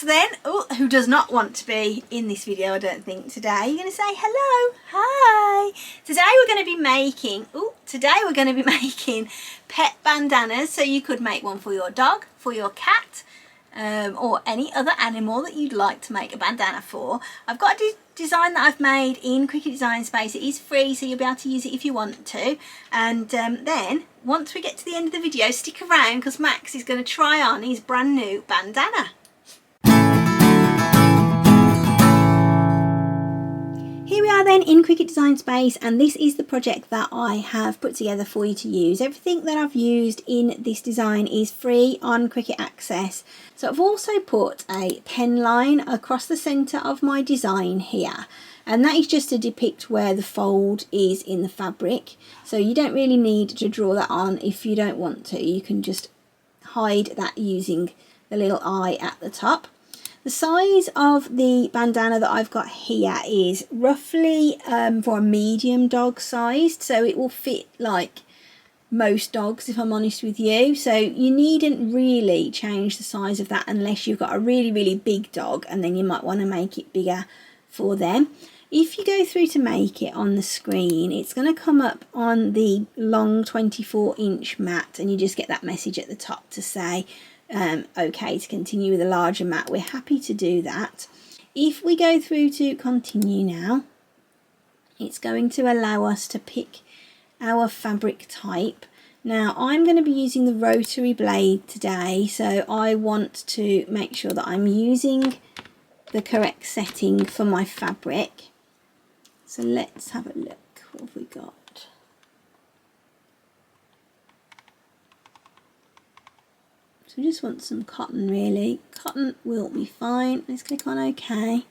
Max then, who does not want to be in this video, I don't think, today. You're going to say hello, hi. Today we're going to be making pet bandanas. So you could make one for your dog, for your cat, or any other animal that you'd like to make a bandana for. I've got a design that I've made in Cricut Design Space. It is free, so you'll be able to use it if you want to. And then once we get to the end of the video, stick around because Max is going to try on his brand new bandana. Here we are then in Cricut Design Space, and this is the project that I have put together for you to use. Everything that I've used in this design is free on Cricut Access. So I've also put a pen line across the centre of my design here, and that is just to depict where the fold is in the fabric. So you don't really need to draw that on if you don't want to. You can just hide that using the little eye at the top. The size of the bandana that I've got here is roughly for a medium dog sized, so it will fit like most dogs, if I'm honest with you. So you needn't really change the size of that unless you've got a really big dog, and then you might want to make it bigger for them. If you go through to make it on the screen, it's going to come up on the long 24-inch mat, and you just get that message at the top to say okay to continue with a larger mat. We're happy to do that. If we go through to continue now, it's going to allow us to pick our fabric type. Now I'm going to be using the rotary blade today, so I want to make sure that I'm using the correct setting for my fabric. So let's have a look. What have we got? So we just want some cotton really. Cotton will be fine. Let's click on OK.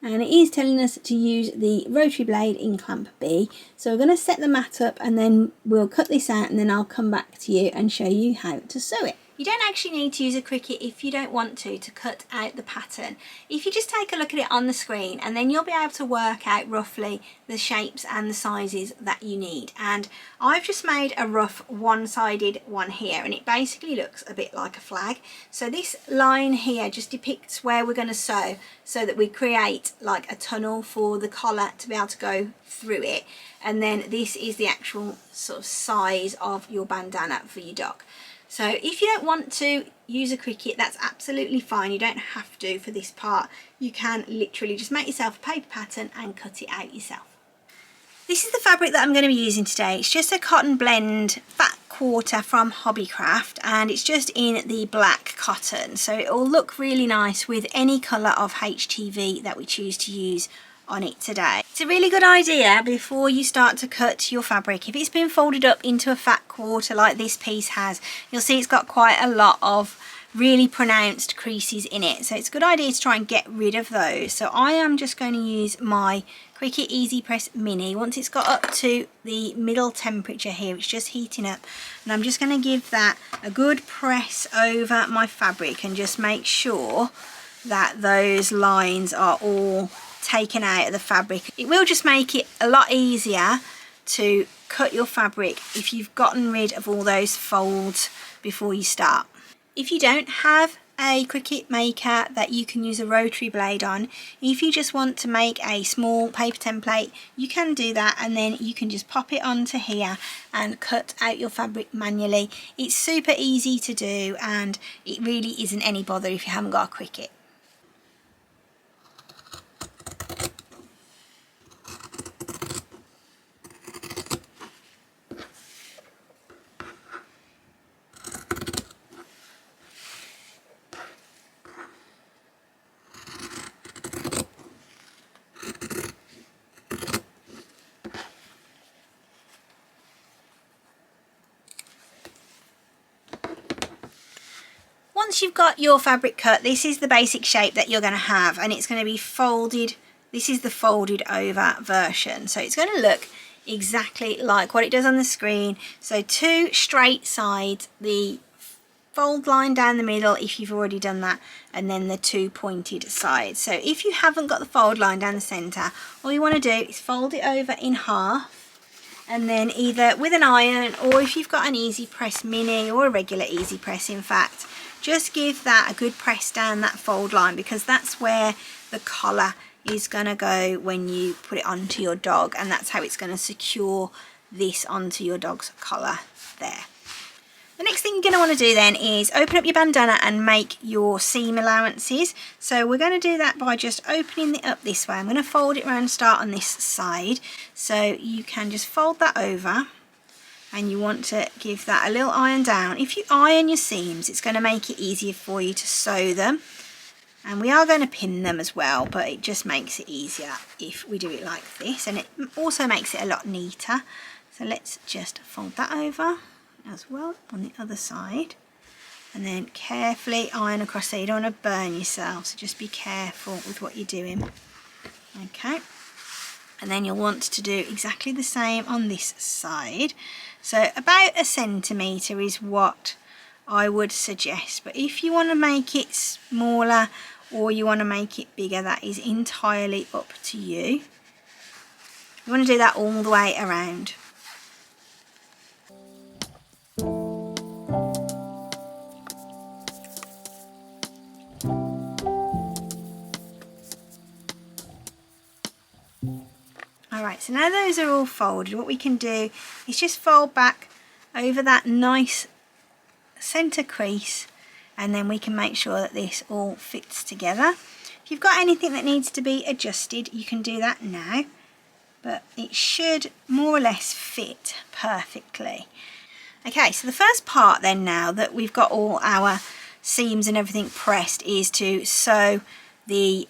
And it is telling us to use the rotary blade in clamp B. So we're going to set the mat up, and then we'll cut this out, and then I'll come back to you and show you how to sew it. You don't actually need to use a Cricut if you don't want to cut out the pattern. If you just take a look at it on the screen, and then you'll be able to work out roughly the shapes and the sizes that you need. And I've just made a rough one-sided one here, and it basically looks a bit like a flag. So this line here just depicts where we're going to sew, so that we create like a tunnel for the collar to be able to go through it. And then this is the actual sort of size of your bandana for your dog. So if you don't want to use a Cricut, that's absolutely fine. You don't have to for this part. You can literally just make yourself a paper pattern and cut it out yourself. This is the fabric that I'm going to be using today. It's just a cotton blend fat quarter from Hobbycraft, and it's just in the black cotton. So it will look really nice with any colour of HTV that we choose to use on it today. It's a really good idea before you start to cut your fabric. If it's been folded up into a fat quarter like this piece has, you'll see it's got quite a lot of really pronounced creases in it. So it's a good idea to try and get rid of those. So I am just going to use my Cricut Easy Press Mini. Once it's got up to the middle temperature here, it's just heating up, and I'm just going to give that a good press over my fabric and just make sure that those lines are all taken out of the fabric. It will just make it a lot easier to cut your fabric if you've gotten rid of all those folds before you start. If you don't have a Cricut maker that you can use a rotary blade on, if you just want to make a small paper template, you can do that, and then you can just pop it onto here and cut out your fabric manually. It's super easy to do, and it really isn't any bother if you haven't got a Cricut. Once you've got your fabric cut, this is the basic shape that you're going to have, and it's going to be folded. This is the folded over version, so it's going to look exactly like what it does on the screen. So two straight sides, the fold line down the middle if you've already done that, and then the two pointed sides. So if you haven't got the fold line down the center, all you want to do is fold it over in half, and then either with an iron, or if you've got an Easy Press Mini or a regular Easy Press, in fact, just give that a good press down that fold line, because that's where the collar is going to go when you put it onto your dog, and that's how it's going to secure this onto your dog's collar there. The next thing you're going to want to do then is open up your bandana and make your seam allowances. So we're going to do that by just opening it up this way. I'm going to fold it around, start on this side, so you can just fold that over, and you want to give that a little iron down. If you iron your seams, it's going to make it easier for you to sew them, and we are going to pin them as well, but it just makes it easier if we do it like this, and it also makes it a lot neater. So let's just fold that over as well on the other side, and then carefully iron across there. You don't want to burn yourself, so just be careful with what you're doing. Okay, and then you'll want to do exactly the same on this side. So about 1 centimetre is what I would suggest, but if you want to make it smaller or you want to make it bigger, that is entirely up to you. You want to do that all the way around. Alright, so now those are all folded, what we can do is just fold back over that nice centre crease, and then we can make sure that this all fits together. If you've got anything that needs to be adjusted, you can do that now, but it should more or less fit perfectly. Okay, so the first part then, now that we've got all our seams and everything pressed, is to sew the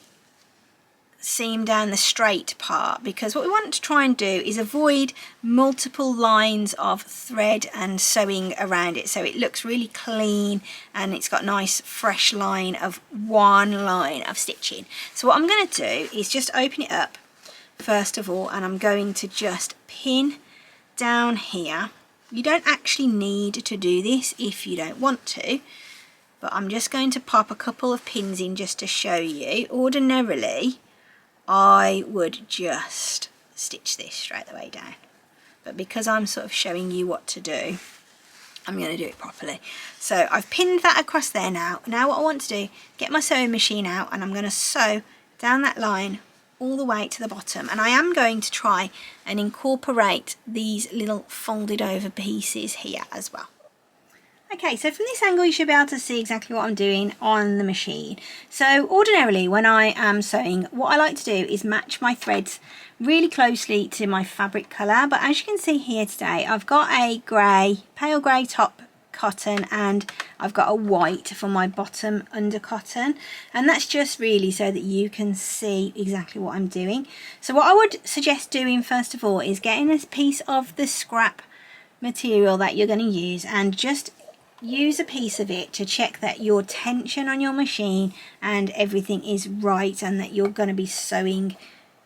seam down the straight part, because what we want to try and do is avoid multiple lines of thread and sewing around it, so it looks really clean and it's got a nice fresh line of one line of stitching. So what I'm going to do is just open it up first of all, and I'm going to just pin down here. You don't actually need to do this if you don't want to, but I'm just going to pop a couple of pins in just to show you. Ordinarily I would just stitch this straight the way down, but because I'm sort of showing you what to do, I'm going to do it properly. So I've pinned that across there now. Now what I want to do, get my sewing machine out, and I'm going to sew down that line all the way to the bottom, and I am going to try and incorporate these little folded over pieces here as well. Okay, so from this angle you should be able to see exactly what I'm doing on the machine. So ordinarily when I am sewing, what I like to do is match my threads really closely to my fabric colour, but as you can see here today, I've got a grey, pale grey top cotton, and I've got a white for my bottom under cotton, and that's just really so that you can see exactly what I'm doing. So what I would suggest doing first of all is getting a piece of the scrap material that you're going to use, and just use a piece of it to check that your tension on your machine and everything is right, and that you're going to be sewing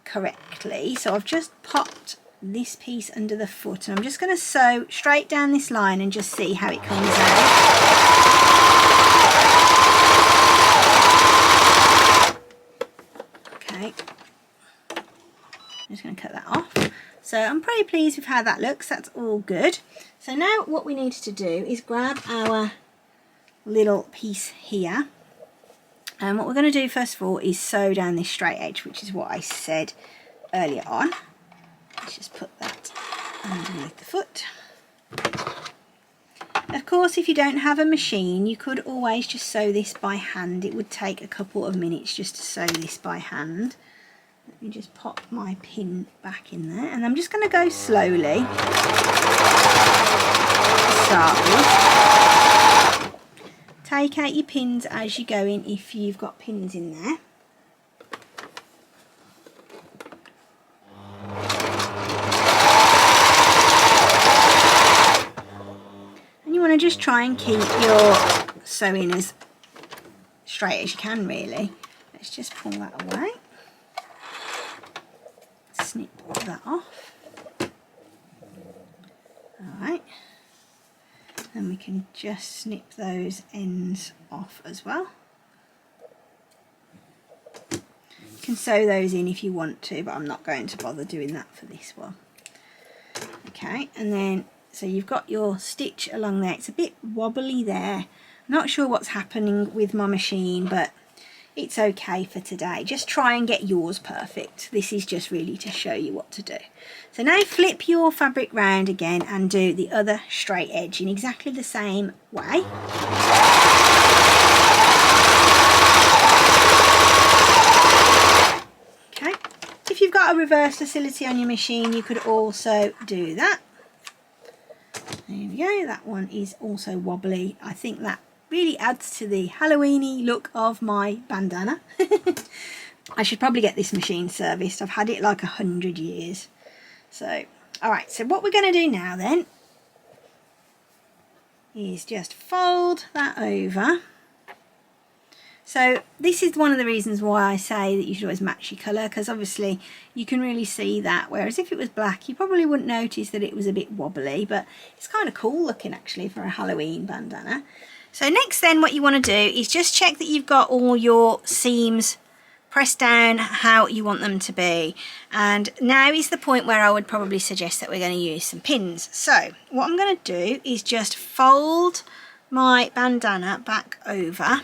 correctly. So I've just popped this piece under the foot, and I'm just going to sew straight down this line and just see how it comes out. Okay, I'm just going to cut that off. So I'm pretty pleased with how that looks. That's all good. So now what we need to do is grab our little piece here, and what we're going to do first of all is sew down this straight edge, which is what I said earlier on. Let's just put that underneath the foot. Of course, if you don't have a machine, you could always just sew this by hand. It would take a couple of minutes just to sew this by hand. Let me just pop my pin back in there, and I'm just going to go slowly to start with. Take out your pins as you go in if you've got pins in there. And you want to just try and keep your sewing as straight as you can, really. Let's just pull that away. Snip that off. Alright, and we can just snip those ends off as well. You can sew those in if you want to, but I'm not going to bother doing that for this one. Okay, and then so you've got your stitch along there. It's a bit wobbly there. I'm Not sure what's happening with my machine, but it's okay for today. Just try and get yours perfect. This is just really to show you what to do. So now flip your fabric round again and do the other straight edge in exactly the same way. Okay, if you've got a reverse facility on your machine, you could also do that. There we go, that one is also wobbly. I think that really adds to the Halloweeny look of my bandana. I should probably get this machine serviced. I've had it like 100 years. So, alright, so what we're going to do now then is just fold that over. So this is one of the reasons why I say that you should always match your colour, because obviously you can really see that, whereas if it was black you probably wouldn't notice that it was a bit wobbly, but it's kind of cool looking actually for a Halloween bandana. So next then what you want to do is just check that you've got all your seams pressed down how you want them to be, and now is the point where I would probably suggest that we're going to use some pins. So what I'm going to do is just fold my bandana back over.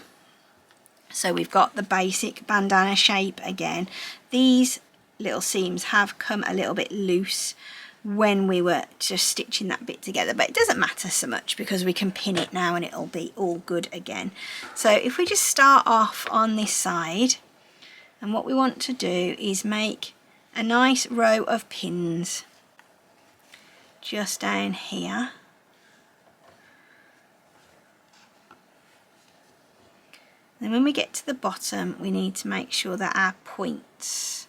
So we've got the basic bandana shape again. These little seams have come a little bit loose when we were just stitching that bit together, but it doesn't matter so much because we can pin it now and it'll be all good again. So if we just start off on this side, and what we want to do is make a nice row of pins just down here. Then when we get to the bottom, we need to make sure that our points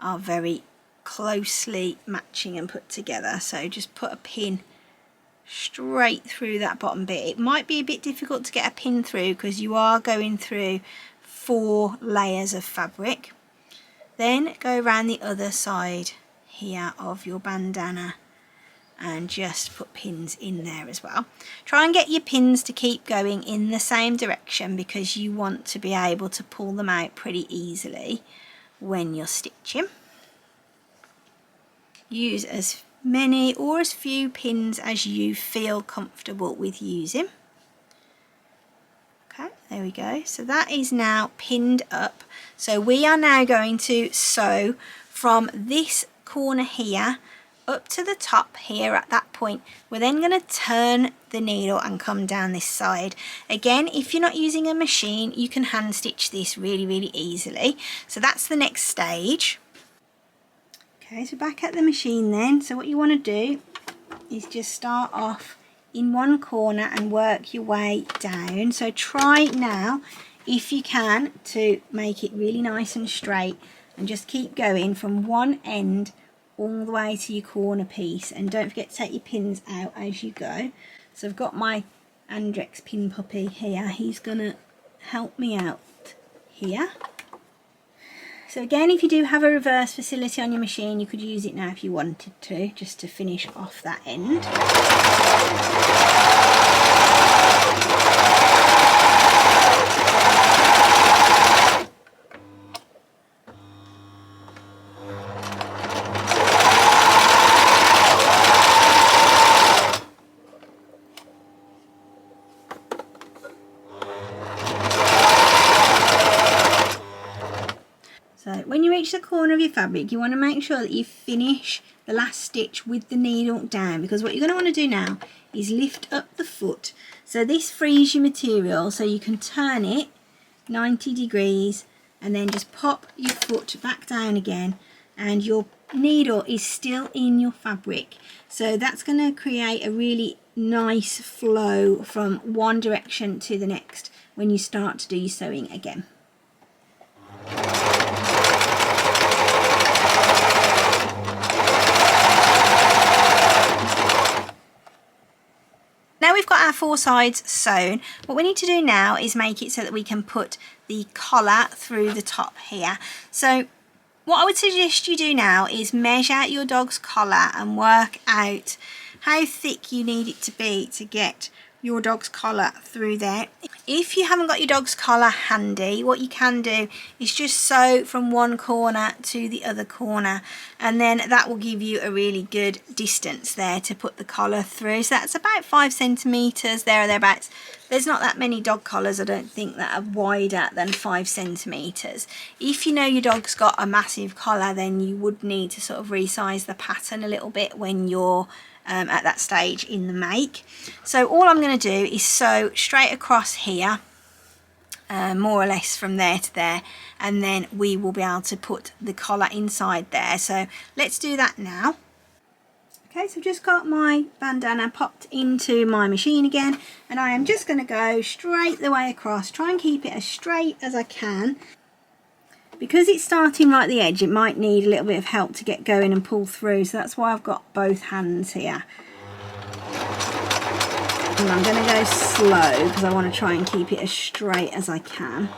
are very closely matching and put together. So just put a pin straight through that bottom bit. It might be a bit difficult to get a pin through because you are going through 4 layers of fabric. Then go around the other side here of your bandana and just put pins in there as well. Try and get your pins to keep going in the same direction because you want to be able to pull them out pretty easily when you're stitching. Use as many or as few pins as you feel comfortable with using. Okay, there we go. So that is now pinned up. So we are now going to sew from this corner here up to the top here at that point. We're then going to turn the needle and come down this side. Again, if you're not using a machine, you can hand stitch this really easily. So that's the next stage. Okay, so back at the machine then. So what you want to do is just start off in one corner and work your way down. So try now, if you can, to make it really nice and straight and just keep going from one end all the way to your corner piece, and don't forget to take your pins out as you go. So I've got my Andrex pin puppy here, he's gonna help me out here. So again, if you do have a reverse facility on your machine, you could use it now if you wanted to, just to finish off that end. So when you reach the corner of your fabric, you want to make sure that you finish the last stitch with the needle down, because what you're going to want to do now is lift up the foot. So this frees your material so you can turn it 90 degrees and then just pop your foot back down again, and your needle is still in your fabric. So that's going to create a really nice flow from one direction to the next when you start to do your sewing again. Now we've got our 4 sides sewn, what we need to do now is make it so that we can put the collar through the top here. So what I would suggest you do now is measure your dog's collar and work out how thick you need it to be to get your dog's collar through there. If you haven't got your dog's collar handy, what you can do is just sew from one corner to the other corner, and then that will give you a really good distance there to put the collar through. So that's about 5 centimeters there or thereabouts. There's not that many dog collars, I don't think, that are wider than 5 centimeters. If you know your dog's got a massive collar, then you would need to sort of resize the pattern a little bit when you're at that stage in the make. So all I'm going to do is sew straight across here, more or less from there to there, and then we will be able to put the collar inside there. So let's do that now. Okay, so I've just got my bandana popped into my machine again, and I am just going to go straight the way across, try and keep it as straight as I can. Because it's starting right at the edge, it might need a little bit of help to get going and pull through, so that's why I've got both hands here. And I'm going to go slow because I want to try and keep it as straight as I can.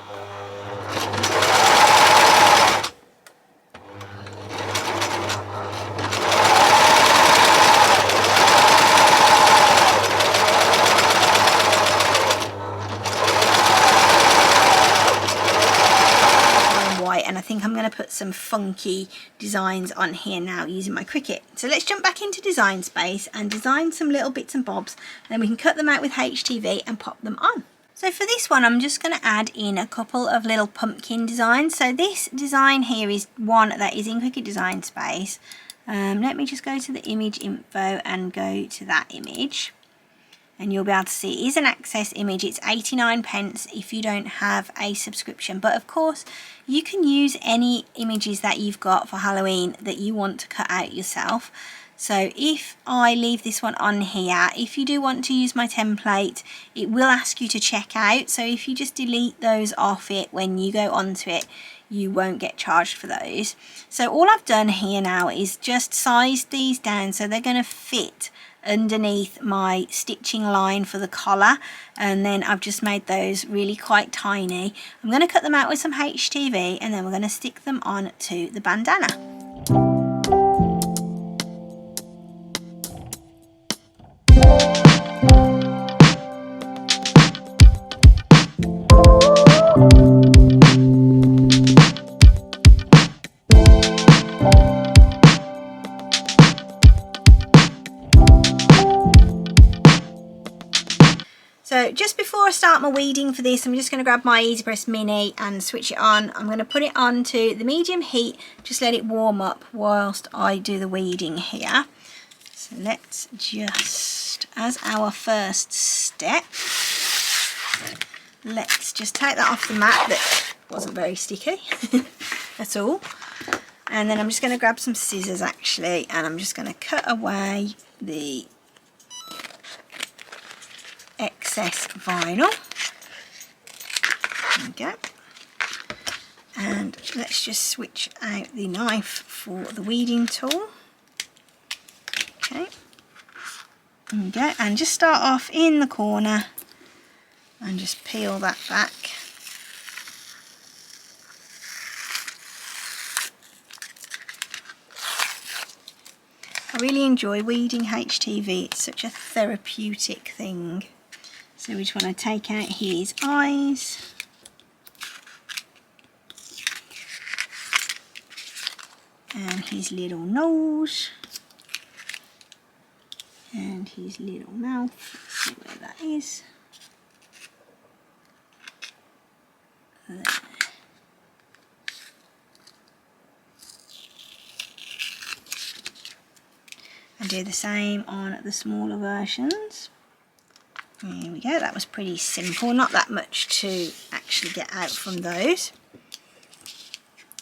And I think I'm going to put some funky designs on here now using my Cricut. So let's jump back into design space and design some little bits and bobs, and then we can cut them out with HTV and pop them on. So for this one, I'm just going to add in a couple of little pumpkin designs. So this design here is one that is in Cricut Design Space. Let me just go to the image info and go to that image. And you'll be able to see it is an access image. It's 89p if you don't have a subscription. But of course, you can use any images that you've got for Halloween that you want to cut out yourself. So if I leave this one on here, if you do want to use my template, it will ask you to check out. So if you just delete those off it when you go onto it, you won't get charged for those. So all I've done here now is just sized these down so they're going to fit underneath my stitching line for the collar, and then I've just made those really quite tiny. I'm going to cut them out with some HTV, and then we're going to stick them on to the bandana. So just before I start my weeding for this, I'm just going to grab my Easy Press Mini and switch it on. I'm going to put it on to the medium heat, just let it warm up whilst I do the weeding here. So let's just, as our first step, let's just take that off the mat that wasn't very sticky at all. And then I'm just going to grab some scissors actually, and I'm just going to cut away the excess vinyl. There we go. And let's just switch out the knife for the weeding tool. Okay. There we go. And just start off in the corner and just peel that back. I really enjoy weeding HTV. It's such a therapeutic thing. So we just want to take out his eyes. And his little nose. And his little mouth. Let's see where that is. There. And do the same on the smaller versions. There we go, that was pretty simple, not that much to actually get out from those.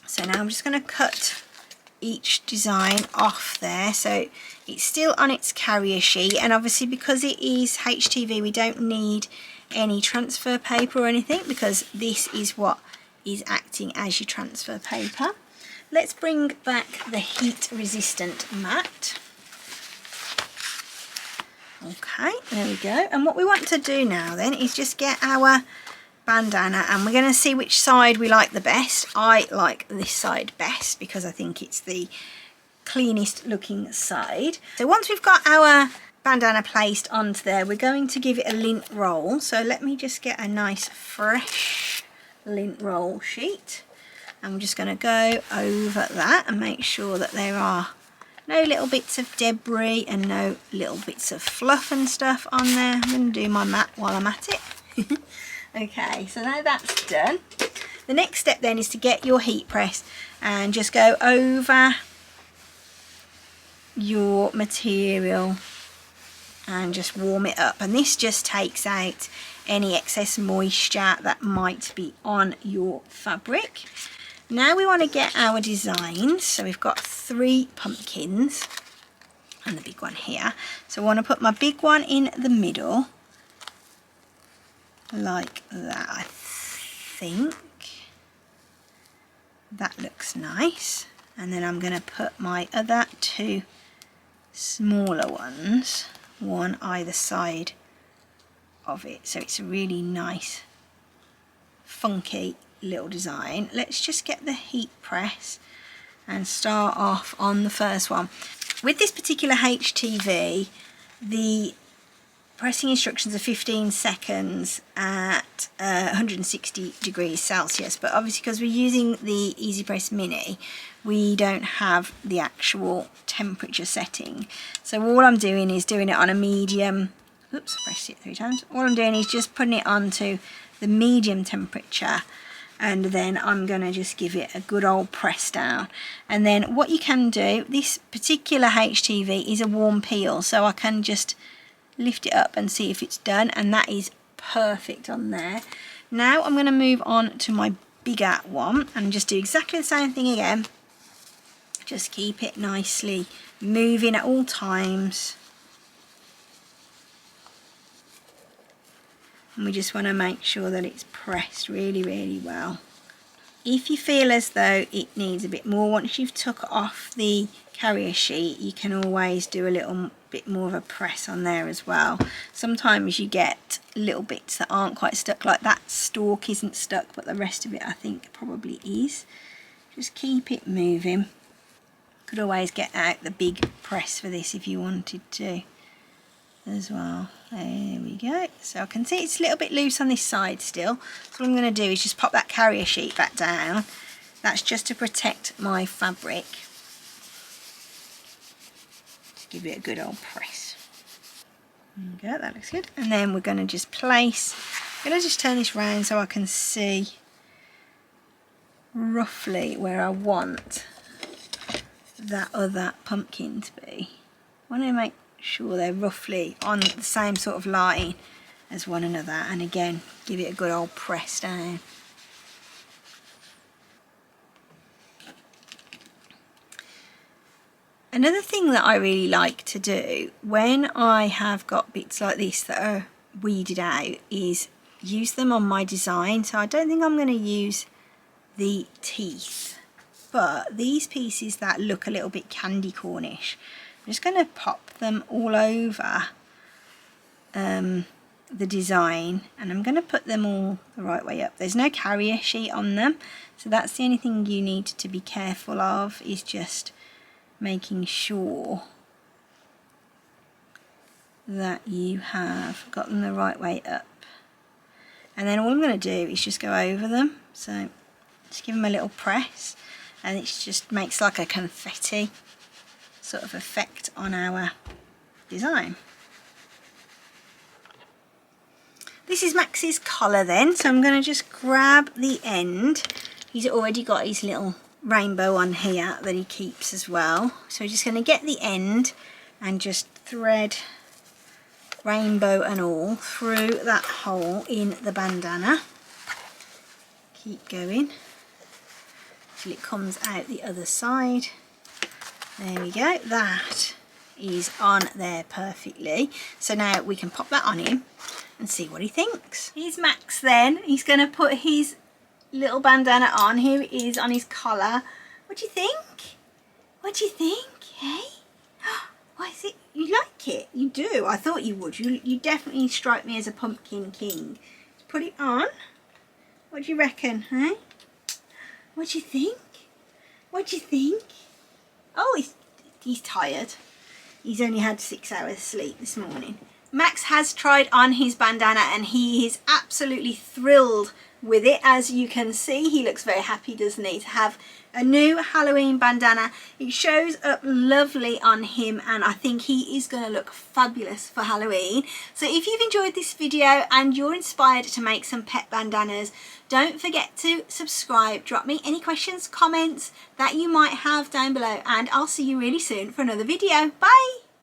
So now I'm just going to cut each design off there, so it's still on its carrier sheet, and obviously because it is HTV we don't need any transfer paper or anything, because this is what is acting as your transfer paper. Let's bring back the heat resistant mat. Okay, there we go. And what we want to do now then is just get our bandana, and we're going to see which side we like the best. I like this side best because I think it's the cleanest looking side. So once we've got our bandana placed onto there, we're going to give it a lint roll. So let me just get a nice fresh lint roll sheet. I'm just going to go over that and make sure that there are no little bits of debris and no little bits of fluff and stuff on there. I'm going to do my mat while I'm at it. Okay, so now that's done. The next step then is to get your heat press and just go over your material and just warm it up. And this just takes out any excess moisture that might be on your fabric. Now we want to get our designs. So we've got 3 pumpkins and the big one here. So I want to put my big one in the middle like that. I think that looks nice. And then I'm going to put my other 2 smaller ones, one either side of it. So it's a really nice, funky little design. Let's just get the heat press and start off on the first one. With this particular HTV, the pressing instructions are 15 seconds at 160 degrees Celsius, but obviously because we're using the Easy Press Mini, we don't have the actual temperature setting. So all I'm doing is doing it on a medium. Oops, I pressed it 3 times. All I'm doing is just putting it onto the medium temperature, and then I'm going to just give it a good old press down. And then what you can do, this particular HTV is a warm peel, so I can just lift it up and see if it's done, and that is perfect on there. Now I'm going to move on to my bigger one and just do exactly the same thing again. Just keep it nicely moving at all times. And we just want to make sure that it's pressed really, really well. If you feel as though it needs a bit more, once you've took off the carrier sheet, you can always do a little bit more of a press on there as well. Sometimes you get little bits that aren't quite stuck, like that stalk isn't stuck, but the rest of it I think probably is. Just keep it moving. Could always get out the big press for this if you wanted to as well. There we go. So I can see it's a little bit loose on this side still. So what I'm going to do is just pop that carrier sheet back down. That's just to protect my fabric. Just give it a good old press. There we go, that looks good. And then we're going to just place, I'm going to just turn this round so I can see roughly where I want that other pumpkin to be. I want to make sure they're roughly on the same sort of line as one another, and again give it a good old press down. Another thing that I really like to do when I have got bits like this that are weeded out is use them on my design. So I don't think I'm going to use the teeth, but these pieces that look a little bit candy cornish, I'm just going to pop them all over the design, and I'm going to put them all the right way up. There's no carrier sheet on them, so that's the only thing you need to be careful of, is just making sure that you have got them the right way up. And then all I'm going to do is just go over them, so just give them a little press, and it just makes like a confetti sort of effect on our design. This is Max's collar then, so I'm going to just grab the end. He's already got his little rainbow on here that he keeps as well, so we're just going to get the end and just thread rainbow and all through that hole in the bandana. Keep going till it comes out the other side. There we go, that is on there perfectly. So now we can pop that on him and see what he thinks. Here's Max then. He's going to put his little bandana on. Here it is on his collar. What do you think? What do you think? Hey? What is it? You like it? You do? I thought you would. You definitely strike me as a pumpkin king. Let's put it on. What do you reckon, hey? What do you think? What do you think? Oh, he's tired. He's only had 6 hours sleep this morning. Max has tried on his bandana and he is absolutely thrilled with it. As you can see, he looks very happy, doesn't he, to have a new Halloween bandana. It shows up lovely on him and I think he is going to look fabulous for Halloween. So if you've enjoyed this video and you're inspired to make some pet bandanas, don't forget to subscribe. Drop me any questions, comments that you might have down below, and I'll see you really soon for another video. Bye!